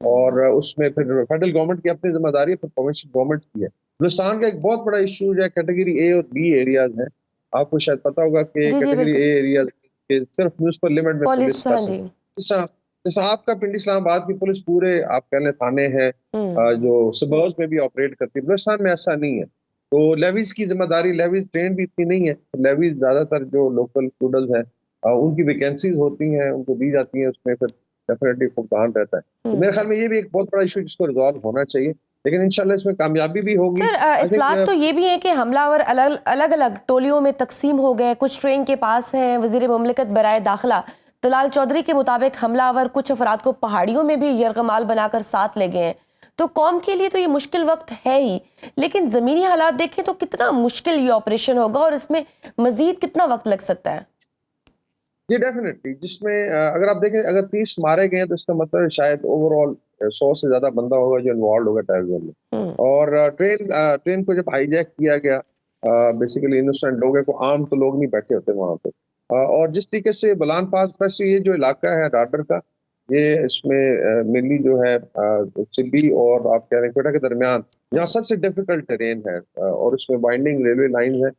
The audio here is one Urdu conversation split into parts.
اور اس میں پھر فیڈرل گورنمنٹ کی اپنی ذمہ داری ہے، پھر پروونشل گورنمنٹ کی ہے. بلوچستان کا ایک بہت بڑا ایشو جو ہے کیٹیگری اے اور بی ایریاز ہیں. آپ کو شاید پتا ہوگا کہ جی جی کیٹیگری بالکل. اے ایریاز صرف میونسپل لمٹ میں پولیس پولیس ہاں پریزنٹ. جی. جیسا آپ کا پنڈی اسلام آباد کی پولیس پورے آپ کہہ لیں تھانے ہیں جو سبرز میں بھی آپریٹ کرتی ہے. بلوچستان میں ایسا نہیں ہے. تو لیویز کی ذمہ داری، لیویز ٹرین بھی اتنی نہیں ہے. لیویز زیادہ تر جو لوکل اسٹوڈنٹس ہیں ان کی ویکینسیز ہوتی ہیں، ان کو دی جاتی ہیں، اس میں پھر ڈیفینیٹلی فقدان رہتا ہے. تو میرے خیال میں یہ بھی ایک بہت بڑا ایشو جس کو ریزالو ہونا چاہیے، لیکن انشاءاللہ اس میں کامیابی بھی ہوگی. سر آئی تھنک اطلاعات تو یہ بھی ہیں کہ حملہ آور الگ الگ ٹولیوں میں تقسیم ہو گئے، کچھ ٹرین کے پاس ہیں. وزیر مملکت برائے داخلہ طلال چودھری کے مطابق حملہ آور کچھ افراد کو پہاڑیوں میں بھی یرغمال بنا کر ساتھ لے گئے ہیں. تو قوم کے لیے تو یہ مشکل وقت ہے ہی، لیکن زمینی حالات دیکھیں تو کتنا مشکل یہ آپریشن ہوگا اور اس میں مزید کتنا وقت لگ سکتا ہے. جی ڈیفینیٹلی، جس میں اگر آپ دیکھیں اگر 30 مارے گئے ہیں تو اس کا مطلب شاید اوور آل 100 سے زیادہ بندہ ہوگا جو انوالوڈ ہوگا ٹیررزم میں. اور ٹرین کو جب ہائی جیک کیا گیا، بیسیکلی انوسینٹ لوگ ہیں، کو عام تو لوگ نہیں بیٹھے ہوتے وہاں پہ. اور جس طریقے سے بلان پاس پس یہ جو علاقہ ہے رادر کا، یہ اس میں ملی جو ہے سلی اور آپ کہہ رہے ہیں کوئٹہ کے درمیان یہاں سب سے ڈیفیکلٹ ٹرین ہے. اور اس میں بائنڈنگ ریلوے لائن ہے،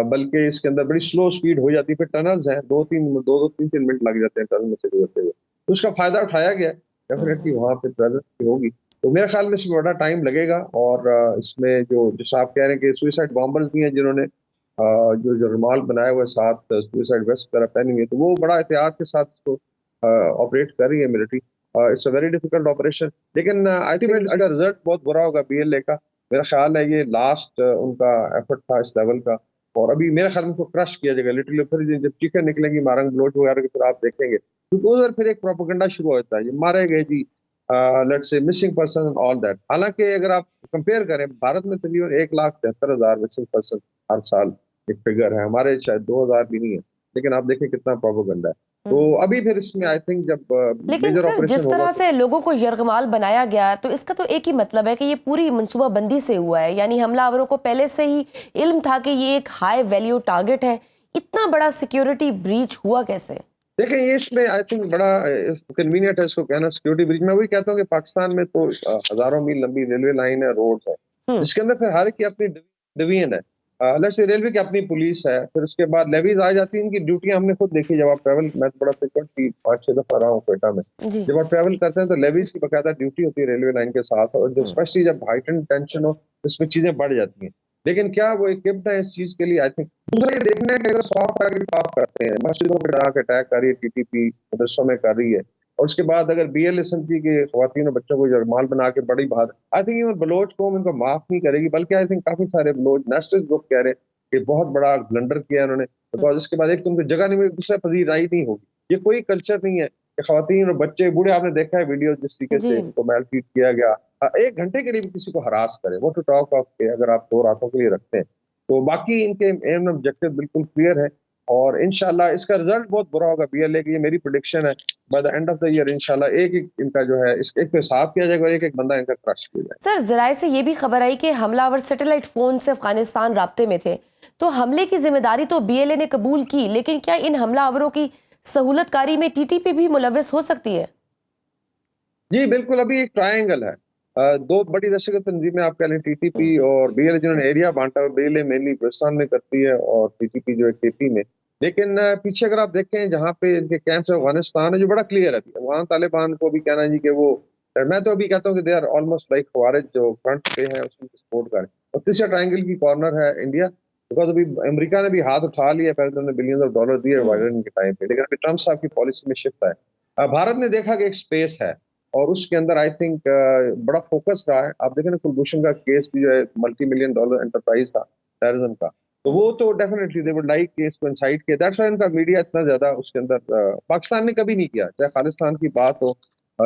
بلکہ اس کے اندر بڑی سلو سپیڈ ہو جاتی ہے. پھر ٹنلز ہیں، دو تین منٹ لگ جاتے ہیں ٹنل میں سے گزرتے ہوئے. تو اس کا فائدہ اٹھایا گیا ڈیفینیٹلی وہاں پہ پریزنس ہوگی. تو میرے خیال میں اس میں بڑا ٹائم لگے گا. اور اس میں جو جیسا آپ کہہ رہے ہیں کہ سوئسائڈ بامبرز بھی ہیں جنہوں نے جو رومال بنائے ہوئے ساتھ سوئسائڈ ویسٹ وغیرہ پہنی ہوئی ہے، تو وہ بڑا احتیاط کے ساتھ اس کو آپریٹ کر رہی ہے military. It's a very difficult operation, لیکن الٹیمیٹ اس کا رزلٹ بہت برا ہوگا بی ایل اے کا. میرا خیال ہے یہ لاسٹ ان کا ایفرٹ تھا اس لیول کا. اور ابھی میرے خیال میں کو کرش کیا جائے گا لٹرلی. پھر جب چیخیں نکلیں گی مارنگ بلوچ وغیرہ کی، پھر آپ دیکھیں گے کیونکہ ادھر پھر ایک پروپیگنڈا شروع ہوتا ہے، یہ مارے گئے جی، let's say missing person all that. حالانکہ اگر آپ کمپیئر کریں بھارت میں تقریباً 1,73,000 مسنگ پرسن ہر سال ایک فگر ہے. ہمارے شاید 2,000 بھی نہیں ہے، لیکن آپ دیکھیں کتنا پروپیگنڈا ہے. تو ابھی پھر اس میں آئی تھنک جب لیکن میجر سر آپریشن جس ہوگا طرح تو سے لوگوں کو یرغمال بنایا گیا تو اس کا تو ایک ہی مطلب ہے کہ یہ پوری منصوبہ بندی سے ہوا ہے، یعنی حملہ آوروں کو پہلے سے ہی علم تھا کہ یہ ایک ہائی ویلیو ٹارگٹ ہے. اتنا بڑا سیکیورٹی بریچ ہوا کیسے؟ دیکھیں یہ اس میں آئی تھنک بڑا کنوینئنٹ ہے اس کو کہنا سیکورٹی بریچ. میں وہی کہتا ہوں کہ پاکستان میں تو ہزاروں میل لمبی ریلوے لائن ہے، روڈ ہے، جس کے اندر پھر ہر ایک کی اپنی ڈویژن ہے. لیٹس سے ریلوے کی اپنی پولیس ہے، پھر اس کے بعد لیویز آ جاتی ہیں. ان کی ڈیوٹیاں ہم نے خود دیکھی جب آپ ٹریول، میں بڑا فریکوینٹ کی 5-6 دفعہ رہا ہوں کوئٹہ میں. جی جب آپ ٹریول کرتے ہیں تو لیویز کی باقاعدہ ڈیوٹی ہوتی ہے ریلوے لائن کے ساتھ، اور اسپیشلی جب ہائٹن ٹینشن ہو اس میں چیزیں بڑھ جاتی ہیں. لیکن کیا وہ equipped ہیں اس چیز کے لیے؟ آئی تھنک دوسرا یہ دیکھنا ہے کہ اگر سافٹ ٹارگٹ آپ کرتے ہیں، مسجدوں پہ ڈرا کے اٹیک کر رہی ہے ٹی ٹی پی، مدرسوں میں کر رہی ہے، اور اس کے بعد اگر B L S M P کے خواتین اور بچوں کو جرمال بنا کے بڑی بات، آئی تھنک ایون بلوچ قوم ان کو معاف نہیں کرے گی. بلکہ آئی تھنک کافی سارے بلوچ نیشنلسٹ گروپ کہہ رہے ہیں کہ بہت بڑا بلنڈر کیا انہوں نے. تو اس کے بعد ایک تو ان کی جگہ نہیں ملی، دوسرا پذیرائی نہیں ہوگی. یہ کوئی کلچر نہیں ہے کہ خواتین اور بچے بوڑھے، آپ نے دیکھا ہے ویڈیو جس طریقے جی سے ان کو میل ٹریٹ کیا گیا. 1 گھنٹے کے لیے بھی کسی کو ہراس کرے، وہ ٹو ٹاک آف کے اگر آپ 2 راتوں کے لیے رکھتے ہیں. تو باقی ان کے ایم آبجیکٹو بالکل کلیئر ہے، اور انشاءاللہ اس کا رزلٹ بہت برا ہوگا بی ایل اے کی. یہ میری پریڈکشن ہے by the end of the year انشاءاللہ ایک ان کا جو ہے اس ایک پہ حساب کیا جائے گا، ایک بندہ ان کا کرش کیا جائے گا. سر ذرائع سے یہ بھی خبر آئی کہ حملہ آور سیٹلائٹ فون سے افغانستان رابطے میں تھے، تو حملے کی ذمہ داری تو بی ایل اے نے قبول کی، لیکن کیا ان حملہ آوروں کی سہولت کاری میں ٹی ٹی پی بھی ملوث ہو سکتی ہے؟ جی بالکل، ابھی ایک ٹرائنگل ہے. 2 بڑی دہشت تنظیمیں آپ کہہ لیں ٹی ٹی پی اور بی ایل اے، جنہوں نے ایریا بانٹا ہے. B L A mainly Balochistan میں کرتی ہے اور ٹی ٹی پی جو ہے کے پی میں. لیکن پیچھے اگر آپ دیکھیں جہاں پہ ان کے کیمپس افغانستان ہے جو بڑا کلیئر ہے، وہاں طالبان کو بھی کہنا جی کہ وہ، میں تو ابھی کہتا ہوں کہ دے آر آلموسٹ لائک خوارج جو فرنٹ پہ ہیں اس کو سپورٹ کریں. اور تیسرا ٹرائنگل کی کارنر ہے انڈیا، بیکاز ابھی امریکہ نے بھی ہاتھ اٹھا لیا، پہلے انہوں نے بلینز آف ڈالر دیے بائیڈن کے ٹائم پہ، لیکن ابھی ٹرمپ صاحب کی پالیسی میں شفٹ ہے. بھارت نے دیکھا کہ ایک اسپیس ہے اور اس کے اندر آئی تھنک بڑا فوکس رہا ہے. آپ دیکھیں نا کلبھوشن کا کیس بھی جو ہے ملٹی ملین ڈالر انٹرپرائز تھا ٹیررزم کا، تو وہ تو ڈیفینیٹلی دے وڈ لائک کہ اس کو انسائٹ کیا. دیٹس وائی ان کا میڈیا اتنا زیادہ اس کے اندر پاکستان نے کبھی نہیں کیا، چاہے خالستان کی بات ہو،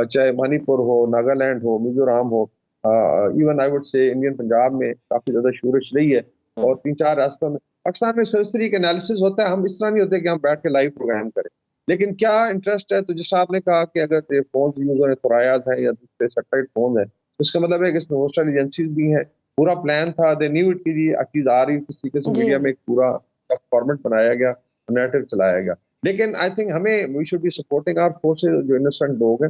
چاہے منی پور ہو، ناگالینڈ ہو، میزورام ہو، even I would say Indian Punjab میں کافی زیادہ شورش رہی ہے، اور 3-4 ریاستوں میں. پاکستان میں سرسری کا انالیسس ہوتا ہے، ہم اس طرح نہیں ہوتے کہ ہم بیٹھ کے لائیو پروگرام کریں. لیکن کیا انٹرسٹ ہے؟ تو جس آپ نے کہا کہ اگر یہ فون یوز ہو رہے تھورایاز ہیں یا دوسرے سیٹلائٹ فون ہیں، تو اس کا مطلب ہے کہ اس میں ہوسٹل ایجنسیز بھی ہیں. پورا پلان تھا، دے نیو اٹ کی جی چیز آ رہی، کس طریقے سے جی میڈیا میں ایک پورا فارمیٹ بنایا گیا، نیریٹو چلایا گیا. لیکن آئی تھنک ہمیں we should be supporting our forces جو انوسنٹ لوگ ہیں.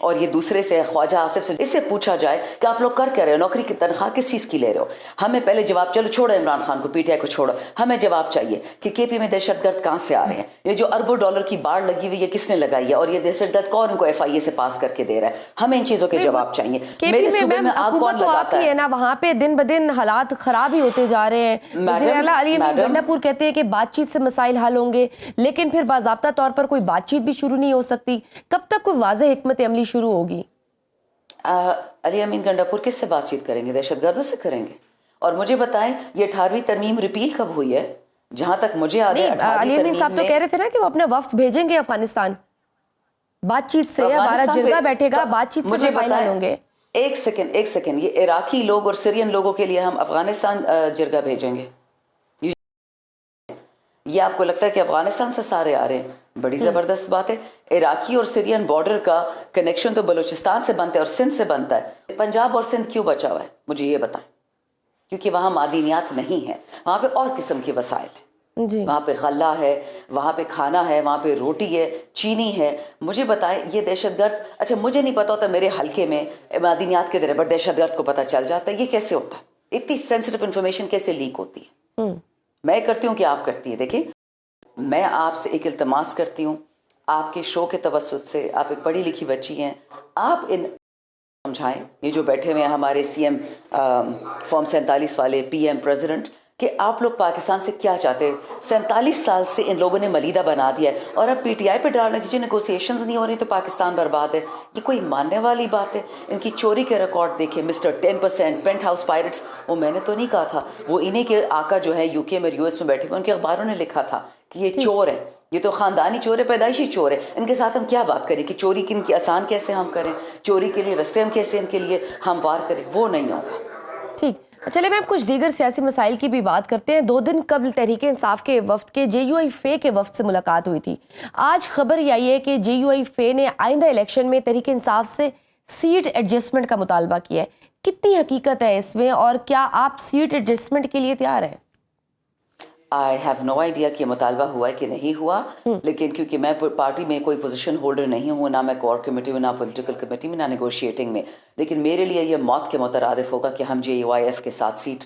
اور یہ دوسرے سے خواجہ آصف سے اس سے پوچھا جائے کہ آپ لوگ کر کیا رہے ہو, نوکری کی تنخواہ کس چیز کی لے رہے ہو. ہمیں پہلے جواب, چلو چھوڑو عمران خان کو, پی ٹی آئی کو چھوڑو, ہمیں جواب چاہیے کہ کے پی میں دہشت گرد کہاں سے آ رہے ہیں, یہ جو اربوں ڈالر کی باڑ لگی ہوئی ہے کس نے لگائی ہے, اور یہ دہشت گرد کون ان کو ایف آئی اے سے پاس کر کے دے رہا ہے, ہمیں ان چیزوں کے جواب چاہیے. میرے صوبے میں آگ کون لگاتا ہے؟ نا وہاں پہ دن بدن حالات خراب ہی ہوتے جا رہے ہیں. وزیر اعلیٰ علی امین گنڈا پور کہتے ہیں کہ بات چیت سے مسائل حل ہوں گے, لیکن پھر باضابطہ طور پر کوئی بات چیت بھی شروع نہیں ہو سکتی. کب تک کوئی واضح حکمت عملی شروع ہوگی؟ علی امین گنڈا پور کس سے بات چیت کریں گے؟ دہشت گردوں سے کریں گے. اور مجھے بتائیں یہ 18ویں ترمیم ریپیل کب ہوئی ہے؟ جہاں تک مجھے یاد ہے علی امین صاحب تو کہہ رہے تھے نا کہ وہ اپنا وفد بھیجیں گے افغانستان, بات چیت سے ہمارا جرگہ بیٹھے گا, بات چیت سے مسائل حل ہوں گے. ایک سیکنڈ, یہ عراقی لوگ اور سیرین لوگوں کے لیے ہم افغانستان جرگہ بھیجیں گے؟ یہ آپ کو لگتا ہے کہ افغانستان سے سارے آ رہے ہیں؟ بڑی زبردست بات ہے. عراقی اور سیرین بارڈر کا کنیکشن تو بلوچستان سے بنتا ہے اور سندھ سے بنتا ہے. پنجاب اور سندھ کیوں بچا ہوا ہے مجھے یہ بتائیں؟ کیونکہ وہاں معدنیات نہیں ہے, وہاں پہ اور قسم کے وسائل ہیں. وہاں پہ غلہ ہے, وہاں پہ کھانا ہے, وہاں پہ روٹی ہے, چینی ہے. مجھے بتائیں یہ دہشت گرد, اچھا مجھے نہیں پتا ہوتا میرے حلقے میں معدنیات کے درے پر دہشت گرد کو پتہ چل جاتا ہے, یہ کیسے ہوتا ہے؟ اتنی سینسٹیو انفارمیشن کیسے لیک ہوتی ہے؟ میں کرتی ہوں کہ آپ کرتی ہے. دیکھیں میں آپ سے ایک التماس کرتی ہوں, آپ کے شو کے توسط سے, آپ ایک پڑھی لکھی بچی ہیں, آپ ان سمجھائیں یہ جو بیٹھے ہوئے ہیں ہمارے سی ایم فارم 47 والے پی ایم پریزیڈنٹ, کہ آپ لوگ پاکستان سے کیا چاہتے ہیں؟ 47 سال سے ان لوگوں نے ملیدہ بنا دیا ہے, اور اب پی ٹی آئی پہ ڈالنا کیجیے نیگوسیشنز نہیں ہو رہی تو پاکستان برباد ہے. یہ کوئی ماننے والی بات ہے؟ ان کی چوری کے ریکارڈ دیکھیں, مسٹر 10%, پینٹ ہاؤس پائرٹس, وہ میں نے تو نہیں کہا تھا, وہ انہیں کے آقا جو ہے یو کے میں یو ایس میں بیٹھے ہوئے, ان کے اخباروں نے لکھا تھا کہ یہ چور ہے, یہ تو خاندانی چور ہے, پیدائشی چور ہے. ان کے ساتھ ہم کیا بات کریں کہ چوری کی ان کی آسان کیسے ہم کریں, چوری کے لیے رستے ہم کیسے ان کے لیے ہموار کریں؟ وہ نہیں ہوگا. ٹھیک, چلے میم کچھ دیگر سیاسی مسائل کی بھی بات کرتے ہیں. 2 دن قبل تحریک انصاف کے وفد کے جے یو آئی فے کے وفد سے ملاقات ہوئی تھی. آج خبر یہ آئی ہے کہ جے یو آئی فے نے آئندہ الیکشن میں تحریک انصاف سے سیٹ ایڈجسٹمنٹ کا مطالبہ کیا ہے. کتنی حقیقت ہے اس میں, اور کیا آپ سیٹ ایڈجسٹمنٹ کے لیے تیار ہیں؟ آئی ہیو نو آئیڈیا کہ مطالبہ ہوا ہے کہ نہیں ہوا, لیکن کیونکہ میں پارٹی میں کوئی پوزیشن ہولڈر نہیں ہوں, نہ میں کور کمیٹی میں, نہ پولیٹیکل کمیٹی میں, نہ نیگوشیٹنگ میں, لیکن میرے لیے یہ موت کے مترادف ہوگا کہ ہم جے یو آئی ایف کے ساتھ سیٹ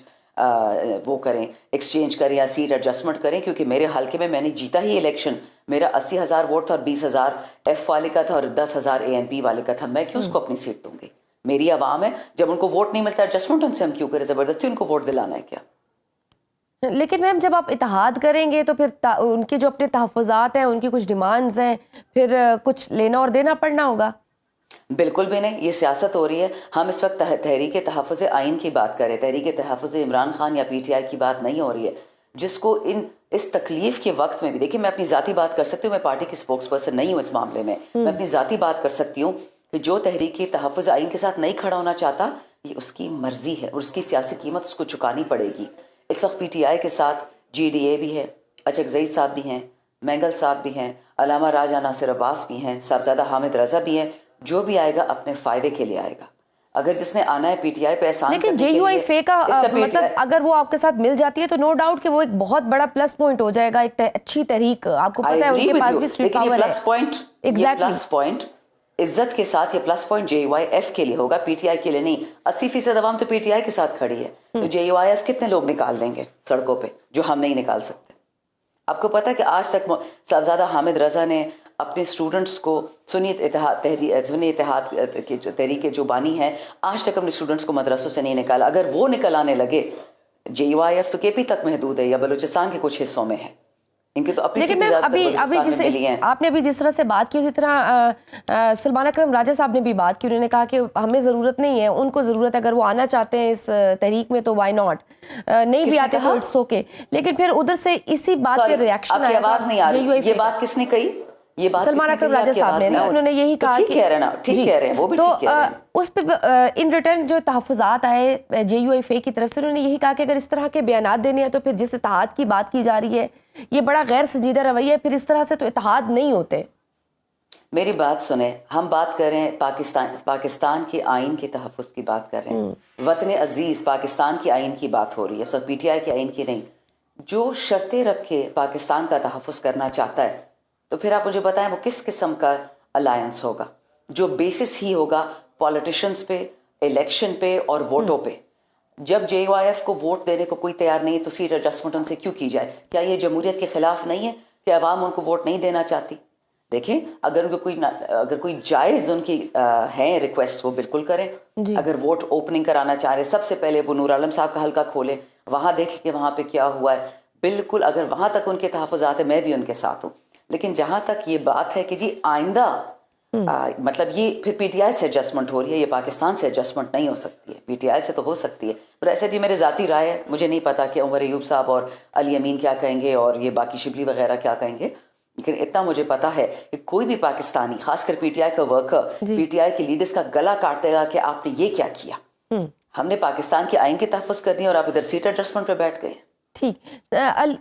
وہ کریں, ایکسچینج کریں یا سیٹ ایڈجسٹمنٹ کریں. کیونکہ میرے حلقے میں نے جیتا ہی الیکشن, میرا 80,000 ووٹ تھا اور 20,000 ایف والے کا تھا اور 10,000 اے این پی والے کا تھا. میں کیوں اس کو اپنی سیٹ دوں گی؟ میری عوام ہے, جب ان کو ووٹ نہیں ملتا ایڈجسٹمنٹ ان سے ہم کیوں کریں؟ زبردستی ان کو ووٹ دلانا ہے کیا؟ لیکن میم جب آپ اتحاد کریں گے تو پھر ان کے جو اپنے تحفظات ہیں, ان کی کچھ ڈیمانڈز ہیں, پھر کچھ لینا اور دینا پڑنا ہوگا. بالکل بھی نہیں, یہ سیاست ہو رہی ہے. ہم اس وقت تحریک تحفظ آئین کی بات کریں, تحریک تحفظ عمران خان یا پی ٹی آئی کی بات نہیں ہو رہی ہے, جس کو اس تکلیف کے وقت میں بھی. دیکھیں میں اپنی ذاتی بات کر سکتی ہوں, میں پارٹی کی اسپوکس پرسن نہیں ہوں اس معاملے میں, میں اپنی ذاتی بات کر سکتی ہوں کہ جو تحریک تحفظ آئین کے ساتھ نہیں کھڑا ہونا چاہتا, یہ اس کی مرضی ہے اور اس کی سیاسی قیمت اس کو چکانی پڑے گی. اس وقت پی ٹی آئی کے ساتھ جی ڈی اے بھی ہے, اچک زئی صاحب بھی ہیں, مینگل صاحب بھی ہیں, علامہ راجہ ناصر عباس بھی ہیں, صاحبزادہ حامد رضا بھی ہیں. جو بھی آئے گا اپنے فائدے کے لیے آئے گا. اگر جس نے آنا ہے پی ٹی آئی پہ احسان, لیکن جے یو آئی فے کا مطلب اگر وہ آپ کے ساتھ مل جاتی ہے تو نو ڈاؤٹ کہ وہ ایک بہت بڑا پلس پوائنٹ ہو جائے گا, ایک اچھی تحریک. آپ کو پتہ ہے ان کے پاس بھی اسٹریٹ پاور ہے. پلس پوائنٹ عزت کے ساتھ یہ plus point J U I F کے لیے ہوگا, پی ٹی آئی کے لیے نہیں. 80% عوام تو پی ٹی آئی کے ساتھ کھڑی ہے, تو جے یو آئی ایف کتنے لوگ نکال دیں گے سڑکوں پہ جو ہم نہیں نکال سکتے؟ آپ کو پتا ہے کہ آج تک صاحبزادہ حامد رضا نے اپنے اسٹوڈنٹس کو سنی اتحاد کے جو تحریک جو بانی ہیں, آج تک اپنے اسٹوڈنٹس کو مدرسوں سے نہیں نکالا. اگر وہ نکل آنے لگے, جے یو آئی ایف تو کے پی تک محدود ہے یا بلوچستان کے کچھ حصوں میں ہے, ان کی تو اپنی. لیکن میم ابھی جس آپ نے ابھی جس طرح سے بات کی, اسی طرح سلمان اکرم راجہ صاحب نے بھی بات کی. انہوں نے کہا کہ ہمیں ضرورت نہیں ہے, ان کو ضرورت ہے, اگر وہ آنا چاہتے ہیں اس تحریک میں تو وائی ناٹ, نہیں بھی آتے تو اٹس اوکے. لیکن پھر ادھر سے اسی بات پہ ریئیکشن آیا, آواز نہیں آ رہی. یہ بات کس نے کہی؟ یہ بات سلمان اکرم راجہ صاحب نے, انہوں نے یہی کہا ٹھیک کہہ رہے ہیں, ٹھیک کہہ رہے ہیں, وہ بھی ٹھیک کہہ رہے ہیں. اس پہ ان ریٹرن جو تحفظات آئے جے یو آئی فے کی طرف سے, انہوں نے یہی کہا کہ اگر اس طرح کے بیانات دینے ہیں تو پھر جس اتحاد کی بات کی جا رہی ہے یہ بڑا غیر سنجیدہ رویہ ہے, پھر اس طرح سے تو اتحاد نہیں ہوتے. میری بات سنیں, ہم بات کر رہے ہیں پاکستان کے آئین کے تحفظ کی بات کر رہے ہیں, وطن عزیز پاکستان کے آئین کی بات ہو رہی ہے, سو پی ٹی آئی کے آئین کی نہیں. جو شرطیں رکھ کے پاکستان کا تحفظ کرنا چاہتا ہے, تو پھر آپ مجھے بتائیں وہ کس قسم کا الائنس ہوگا؟ جو بیسس ہی ہوگا پالیٹیشینس پہ, الیکشن پہ اور ووٹوں پہ. جب جے یو آئی ایف کو ووٹ دینے کو کوئی تیار نہیں ہے تو سیٹ ایڈجسٹمنٹ ان سے کیوں کی جائے؟ کیا یہ جمہوریت کے خلاف نہیں ہے کہ عوام ان کو ووٹ نہیں دینا چاہتی؟ دیکھیں, اگر کوئی جائز ان کی ہیں ریکویسٹ, وہ بالکل کریں. اگر ووٹ اوپننگ کرانا چاہ رہے, سب سے پہلے وہ نور عالم صاحب کا حلقہ کھولیں, وہاں دیکھ کہ وہاں پہ کیا ہوا ہے. بالکل, اگر وہاں تک ان کے تحفظات ہیں, میں بھی ان کے ساتھ ہوں. لیکن جہاں تک یہ بات ہے کہ جی آئندہ مطلب یہ پھر پی ٹی آئی سے ایڈجسٹمنٹ ہو رہی ہے, یہ پاکستان سے ایڈجسٹمنٹ نہیں ہو سکتی ہے. پی ٹی آئی سے تو ہو سکتی ہے, پر ایسے جی میرے ذاتی رائے ہے, مجھے نہیں پتا کہ عمر ایوب صاحب اور علی امین کیا کہیں گے اور یہ باقی شبلی وغیرہ کیا کہیں گے. لیکن اتنا مجھے پتا ہے کہ کوئی بھی پاکستانی, خاص کر پی ٹی آئی کا ورکر, پی ٹی آئی کے لیڈرز کا گلا کاٹے گا کہ آپ نے یہ کیا کیا. ہم نے پاکستان کے آئین کی تحفظ کر دی اور آپ ادھر سیٹ ایڈجسٹمنٹ پہ بیٹھ گئے. ٹھیک.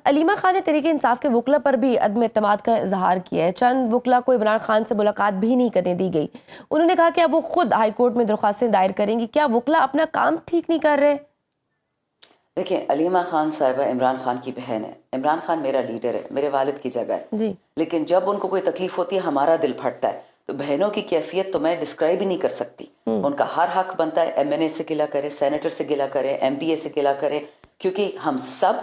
علیمہ خان نے تحریک انصاف کے وکلا پر بھی عدم اعتماد کا اظہار کیا ہے. چند وکلا کو عمران خان سے ملاقات بھی نہیں کرنے دی گئی. انہوں نے کہا کہ اب وہ خود ہائی کورٹ میں درخواستیں دائر کریں گی. کیا وکلا اپنا کام ٹھیک نہیں کر رہے؟ دیکھیں, علیمہ خان صاحبہ عمران خان کی بہن ہے. عمران خان میرا لیڈر ہے, میرے والد کی جگہ ہے جی. لیکن جب ان کو کوئی تکلیف ہوتی ہے ہمارا دل پھٹتا ہے. تو بہنوں کی کیفیت تو میں ڈسکرائب ہی نہیں کر سکتی. ان کا ہر حق بنتا ہے ایم این اے سے گلہ کرے, سینیٹر سے گلہ کرے, ایم پی اے سے گلہ کرے, کیونکہ ہم سب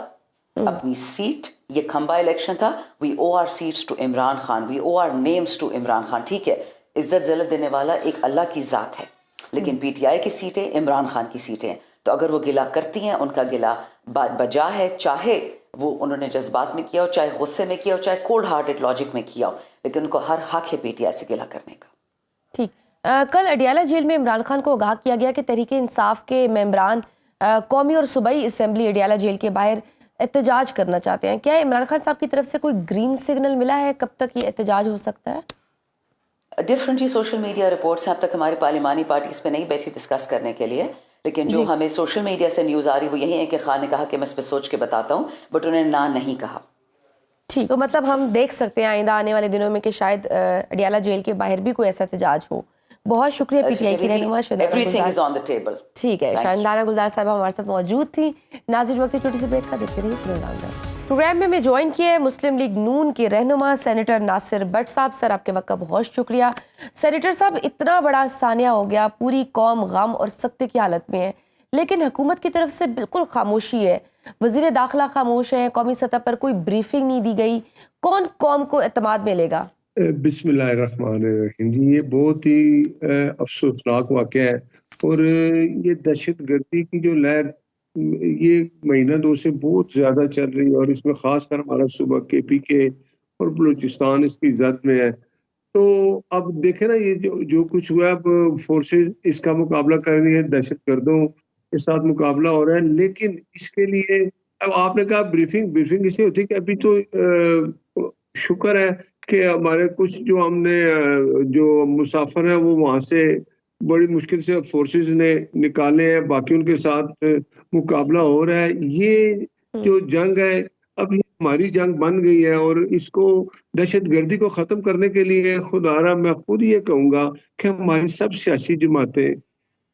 اپنی سیٹ, یہ کھمبا الیکشن تھا, we owe our seats to Imran Khan, we owe our names to Imran Khan. ٹھیک ہے, عزت ذلت دینے والا ایک اللہ کی ذات ہے, لیکن پی ٹی آئی کی سیٹیں عمران خان کی سیٹیں ہیں. تو اگر وہ گلا کرتی ہیں, ان کا گلا بجا ہے, چاہے وہ انہوں نے جذبات میں کیا ہو, چاہے غصے میں کیا ہو, چاہے کولڈ ہارٹڈ لاجک میں کیا ہو, لیکن ان کو ہر حق ہے پی ٹی آئی سے گلا کرنے کا. ٹھیک. کل اڈیالہ جیل میں عمران خان کو آگاہ کیا گیا کہ تحریک انصاف کے ممبران قومی اور صوبائی اسمبلی اڈیالہ جیل کے باہر احتجاج کرنا چاہتے ہیں. کیا عمران خان صاحب کی طرف سے کوئی گرین سگنل ملا ہے؟ کب تک یہ احتجاج ہو سکتا ہے؟ ڈفرنٹلی سوشل میڈیا رپورٹس ہیں, اب تک ہماری پارلیمانی پارٹی اس پہ نہیں بیٹھی ڈسکس کرنے کے لیے, لیکن جو ہمیں سوشل میڈیا سے نیوز آ رہی وہ یہی ہے کہ خان نے کہا کہ میں اس پہ سوچ کے بتاتا ہوں, بٹ انہوں نے نہیں کہا. ٹھیک. تو مطلب ہم دیکھ سکتے ہیں آئندہ آنے والے دنوں میں کہ شاید اڈیالہ جیل کے باہر بھی کوئی ایسا احتجاج ہو. بہت شکریہ پی ٹی آئی کی رہنما ٹیبل. ٹھیک ہے, شاہندانہ گلزار صاحبہ ہمارے ساتھ موجود تھی. ناظرین, وقت چھوٹی سی بریک کا دیکھتے رہیے سنو راؤنڈ. پروگرام میں جوائن کیا ہے مسلم لیگ نون کے رہنما سینیٹر ناصر بٹ صاحب. سر, آپ کے وقت کا بہت شکریہ. سینیٹر صاحب, اتنا بڑا ثانیہ ہو گیا, پوری قوم غم اور سختی کی حالت میں ہے, لیکن حکومت کی طرف سے بالکل خاموشی ہے. وزیر داخلہ خاموش ہیں, قومی سطح پر کوئی بریفنگ نہیں دی گئی. کون قوم کو اعتماد ملے گا؟ بسم اللہ الرحمن الرحیم. جی, یہ بہت ہی افسوسناک واقعہ ہے, اور یہ دہشت گردی کی جو لہر یہ مہینہ دو سے بہت زیادہ چل رہی ہے, اور اس میں خاص کر ہمارا صوبہ کے پی کے اور بلوچستان اس کی زد میں ہے. تو اب دیکھیں نا, یہ جو کچھ ہوا, اب فورسز اس کا مقابلہ کر رہی ہیں, دہشت گردوں کے ساتھ مقابلہ ہو رہا ہے. لیکن اس کے لیے اب آپ نے کہا بریفنگ اس لیے ہوتی ہے کہ ابھی تو شکر ہے کہ ہمارے کچھ جو ہم نے جو مسافر ہیں وہ وہاں سے بڑی مشکل سے فورسز نے نکالے ہیں, باقی ان کے ساتھ مقابلہ ہو رہا ہے. یہ جو جنگ ہے اب یہ ہماری جنگ بن گئی ہے, اور اس کو دہشت گردی کو ختم کرنے کے لیے خدا را میں خود یہ کہوں گا کہ ہماری سب سیاسی جماعتیں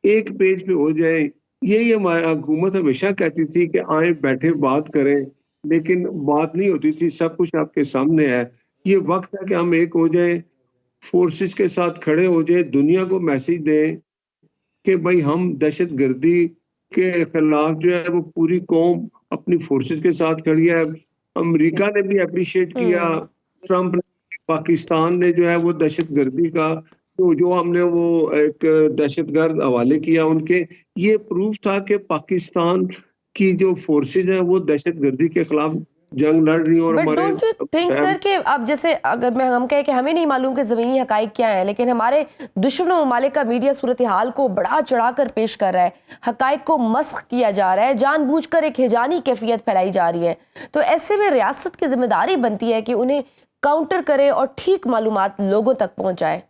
ایک پیج پہ ہو جائیں. یہی ہماری حکومت ہمیشہ کہتی تھی کہ آئیں بیٹھے بات کریں, لیکن بات نہیں ہوتی تھی. سب کچھ آپ کے سامنے ہے. یہ وقت ہے کہ ہم ایک ہو جائیں, فورسز کے ساتھ کھڑے ہو جائیں, دنیا کو میسج دیں کہ بھائی ہم دہشت گردی کے خلاف جو ہے وہ پوری قوم اپنی فورسز کے ساتھ کھڑی ہے. امریکہ نے بھی اپریشیٹ کیا, ٹرمپ نے, پاکستان نے جو ہے وہ دہشت گردی کا جو ہم نے وہ ایک دہشت گرد حوالے کیا ان کے, یہ پروف تھا کہ پاکستان کی جو فورسز ہیں وہ دہشت گردی کے خلاف جنگ لڑ رہی ہیں. اور بٹ ڈونٹ یو تھنک سر کہ اب جیسے اگر ہم کہیں کہ ہمیں نہیں معلوم کہ زمینی حقائق کیا ہیں, لیکن ہمارے دشمنوں ممالک کا میڈیا صورتحال کو بڑا چڑھا کر پیش کر رہا ہے, حقائق کو مسخ کیا جا رہا ہے, جان بوجھ کر ایک ہیجانی کیفیت پھیلائی جا رہی ہے, تو ایسے میں ریاست کی ذمہ داری بنتی ہے کہ انہیں کاؤنٹر کرے اور ٹھیک معلومات لوگوں تک پہنچائے.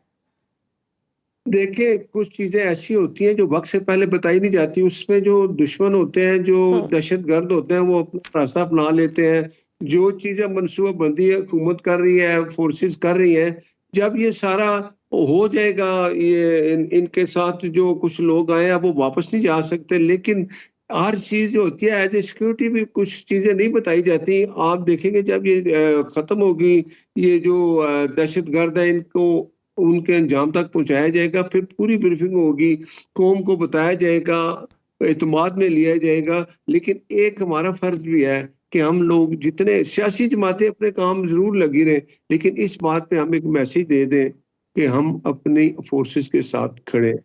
دیکھیں, کچھ چیزیں ایسی ہوتی ہیں جو وقت سے پہلے بتائی نہیں جاتی. اس میں جو دشمن ہوتے ہیں, جو دہشت گرد ہوتے ہیں, وہ اپنا راستہ اپنا لیتے ہیں. جو چیزیں منصوبہ بندی حکومت کر رہی ہے, فورسز کر رہی ہیں, جب یہ سارا ہو جائے گا, یہ ان کے ساتھ جو کچھ لوگ آئے ہیں وہ واپس نہیں جا سکتے. لیکن ہر چیز جو ہوتی ہے ایز اے سیکورٹی بھی کچھ چیزیں نہیں بتائی جاتی. آپ دیکھیں گے جب یہ ختم ہوگی, یہ جو دہشت گرد ہے ان کو ان کے انجام تک پہنچایا جائے گا, پھر پوری بریفنگ ہوگی, قوم کو بتایا جائے گا, اعتماد میں لیا جائے گا. لیکن ایک ہمارا فرض بھی ہے کہ ہم لوگ جتنے سیاسی جماعتیں اپنے کام ضرور لگی رہیں, لیکن اس بات پہ ہم ایک میسج دے دیں کہ ہم اپنی فورسز کے ساتھ کھڑے ہیں.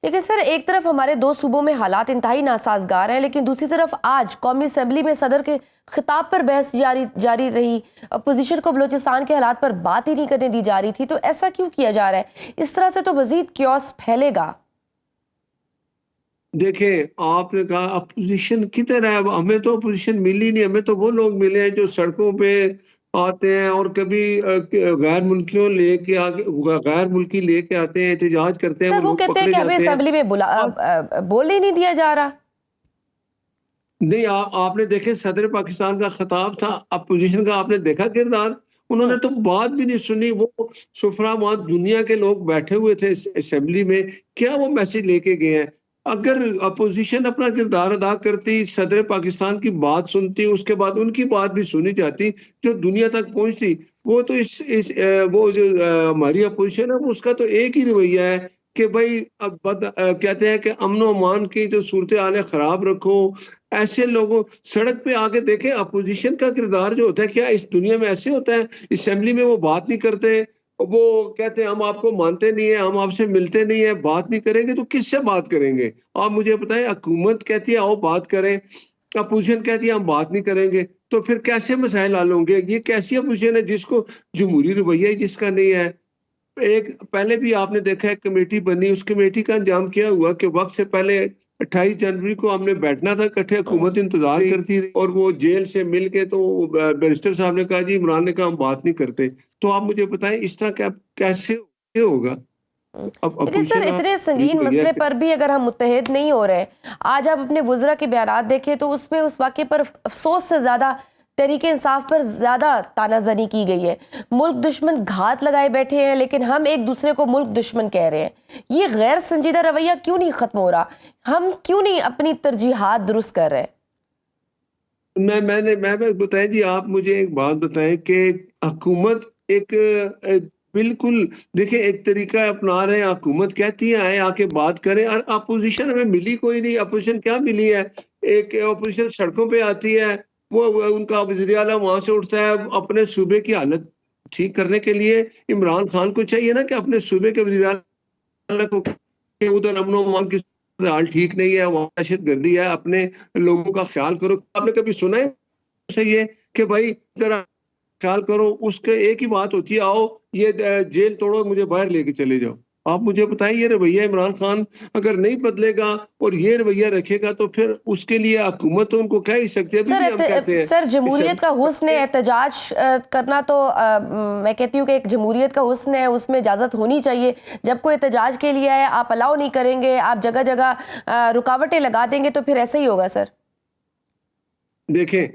لیکن سر ایک طرف ہمارے دو صوبوں میں حالات انتہائی ناسازگار ہیں, لیکن دوسری طرف آج قومی اسمبلی میں صدر کے خطاب پر بحث جاری رہی. اپوزیشن کو بلوچستان کے حالات پر بات ہی نہیں کرنے دی جا رہی تھی, تو ایسا کیوں کیا جا رہا ہے؟ اس طرح سے تو مزید کیوس پھیلے گا. دیکھیں, آپ نے کہا اپوزیشن کدھر ہے؟ ہمیں تو اپوزیشن ملی نہیں. ہمیں تو وہ لوگ ملے ہیں جو سڑکوں پہ آتے ہیں اور کبھی غیر ملکیوں لے کے غیر ملکی لے کے آتے ہیں, احتجاج کرتے ہیں. سر وہ کہتے ہیں کہ ہمیں اسمبلی میں بولنے ہی نہیں دیا جا رہا. نہیں, آپ نے دیکھے صدر پاکستان کا خطاب تھا, اپوزیشن کا آپ نے دیکھا کردار؟ انہوں نے تو بات بھی نہیں سنی. وہ سفرا وہاں دنیا کے لوگ بیٹھے ہوئے تھے اسمبلی میں, کیا وہ میسج لے کے گئے ہیں؟ اگر اپوزیشن اپنا کردار ادا کرتی, صدر پاکستان کی بات سنتی, اس کے بعد ان کی بات بھی سنی جاتی جو دنیا تک پہنچتی. وہ تو وہ جو ہماری اپوزیشن ہے اس کا تو ایک ہی رویہ ہے کہ بھائی کہتے ہیں کہ امن و امان کی جو صورتحال خراب رکھو. ایسے لوگوں سڑک پہ آگے دیکھیں, اپوزیشن کا کردار جو ہوتا ہے, کیا اس دنیا میں ایسے ہوتا ہے؟ اسمبلی میں وہ بات نہیں کرتے, وہ کہتے ہیں ہم آپ کو مانتے نہیں ہیں, ہم آپ سے ملتے نہیں ہیں, بات نہیں کریں گے تو کس سے بات کریں گے؟ آپ مجھے بتائیں, حکومت کہتی ہے آؤ بات کریں, اپوزیشن کہتی ہے ہم بات نہیں کریں گے, تو پھر کیسے مسائل حل ہوں گے؟ یہ کیسی اپوزیشن ہے جس کو جمہوری رویہ جس کا نہیں ہے؟ ایک پہلے بھی آپ نے دیکھا ہے کمیٹی بنی, اس کمیٹی کا انجام کیا ہوا کہ وقت سے پہلے 28 جنوری کو ہم نے بیٹھنا تھا اکٹھے, حکومت انتظار کرتی رہی, اور وہ جیل سے مل کے تو بیرسٹر صاحب نے کہا جی عمران نے کہا ہم بات نہیں کرتے. تو آپ مجھے بتائیں اس طرح کیسے ہوگا؟ لیکن سر اتنے سنگین مسئلے پر بھی اگر ہم متحد نہیں ہو رہے, آج آپ اپنے وزراء کے بیانات دیکھیں تو اس میں اس واقعے پر افسوس سے زیادہ تحریک انصاف پر زیادہ تانا زنی کی گئی ہے. ملک دشمن گھات لگائے بیٹھے ہیں, لیکن ہم ایک دوسرے کو ملک دشمن کہہ رہے ہیں. یہ غیر سنجیدہ رویہ کیوں نہیں ختم ہو رہا؟ ہم کیوں نہیں اپنی ترجیحات درست کر رہے؟ میں بتائیں جی, آپ مجھے ایک بات بتائیں کہ حکومت ایک بالکل دیکھیں ایک طریقہ اپنا رہے ہیں. حکومت کہتی ہے آئے آ کے بات کریں, اور اپوزیشن ہمیں ملی کوئی نہیں. اپوزیشن کیا ملی ہے؟ ایک اپوزیشن سڑکوں پہ آتی ہے, وہ ان کا وزیر اعلیٰ وہاں سے اٹھتا ہے اپنے صوبے کی حالت ٹھیک کرنے کے لیے. عمران خان کو چاہیے نا کہ اپنے صوبے کے وزیر اعلیٰ کو ادھر امن و امان کی حال ٹھیک نہیں ہے, وہاں دہشت گردی ہے, اپنے لوگوں کا خیال کرو. آپ نے کبھی سنا ہے صحیح ہے کہ بھائی ذرا خیال کرو؟ اس کے ایک ہی بات ہوتی ہے, آؤ یہ جیل توڑو, مجھے باہر لے کے چلے جاؤ. آپ مجھے بتائیں یہ رویہ عمران خان اگر نہیں بدلے گا اور یہ رویہ رکھے گا تو پھر اس کے لیے حکومت تو ان کو کہہ ہی سکتے ہیں. سر جمہوریت کا حسن ہے, احتجاج کرنا تو میں کہتی ہوں کہ ایک جمہوریت کا حسن ہے, اس میں اجازت ہونی چاہیے. جب کوئی احتجاج کے لیے آئے آپ الاؤ نہیں کریں گے, آپ جگہ جگہ رکاوٹیں لگا دیں گے, تو پھر ایسا ہی ہوگا. سر دیکھیں,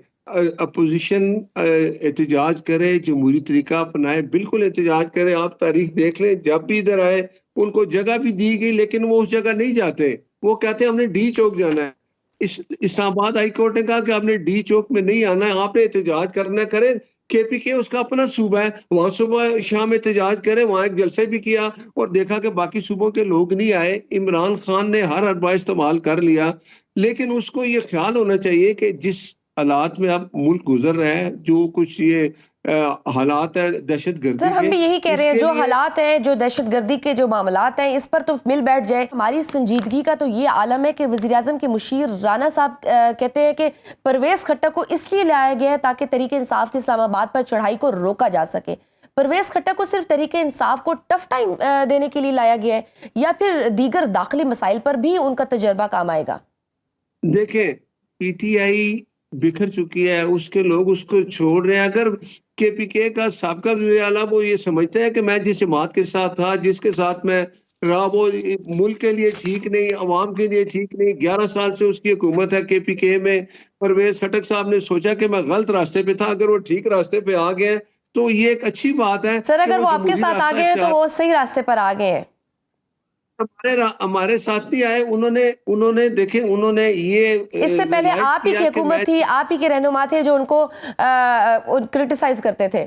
اپوزیشن احتجاج کرے, جمہوری طریقہ اپنائے, بالکل احتجاج کرے. آپ تاریخ دیکھ لیں, جب بھی ادھر آئے ان کو جگہ بھی دی گئی, لیکن وہ اس جگہ نہیں جاتے. وہ کہتے ہیں ہم نے ڈی چوک جانا ہے. اسلام آباد ہائی کورٹ نے کہا کہ آپ نے ڈی چوک میں نہیں آنا ہے, آپ نے احتجاج کرنا کرے. کے پی کے اس کا اپنا صوبہ ہے, وہاں صبح شام احتجاج کرے, وہاں ایک جلسے بھی کیا اور دیکھا کہ باقی صوبوں کے لوگ نہیں آئے. عمران خان نے ہر حربہ استعمال کر لیا, لیکن اس کو یہ خیال ہونا چاہیے کہ جس حالات میں اب ملک گزر رہا ہے, جو کچھ یہ حالات ہے دہشت گردی سر, ہم بھی یہی کہہ رہے ہیں, جو حالات ہیں, جو دہشت گردی کے جو معاملات ہیں, اس پر تو مل بیٹھ جائے. ہماری سنجیدگی کا تو یہ عالم ہے کہ وزیراعظم کے مشیر رانا صاحب کہتے ہیں کہ پرویز خٹک کو اس لیے لایا گیا ہے تاکہ تحریک انصاف کی اسلام آباد پر چڑھائی کو روکا جا سکے. پرویز خٹک کو صرف تحریک انصاف کو ٹف ٹائم دینے کے لیے لایا گیا ہے, یا پھر دیگر داخلی مسائل پر بھی ان کا تجربہ کام آئے گا؟ دیکھیں, پی ٹی آئی بکھر چکی ہے, اس کے لوگ اس کو چھوڑ رہے ہیں. اگر کے پی کے کا سابقہ وزیر اعلیٰ وہ یہ سمجھتا ہے کہ میں جس جماعت کے ساتھ تھا, جس کے ساتھ میں رہا, وہ ملک کے لیے ٹھیک نہیں, عوام کے لیے ٹھیک نہیں, 11 سال سے اس کی حکومت ہے کے پی کے میں, پرویز خٹک صاحب نے سوچا کہ میں غلط راستے پہ تھا, اگر وہ ٹھیک راستے پہ آ گئے تو یہ ایک اچھی بات ہے. سر اگر وہ آپ کے ساتھ آ گئے ہیں تو وہ صحیح راستے پر آ گئے ہیں. ہمارے ساتھ نہیں آئے, انہوں نے دیکھیں, انہوں نے یہ اس سے پہلے آپ ہی کی حکومت تھی, آپ ہی کے رہنما تھے جو ان کو کرٹیسائز کرتے تھے.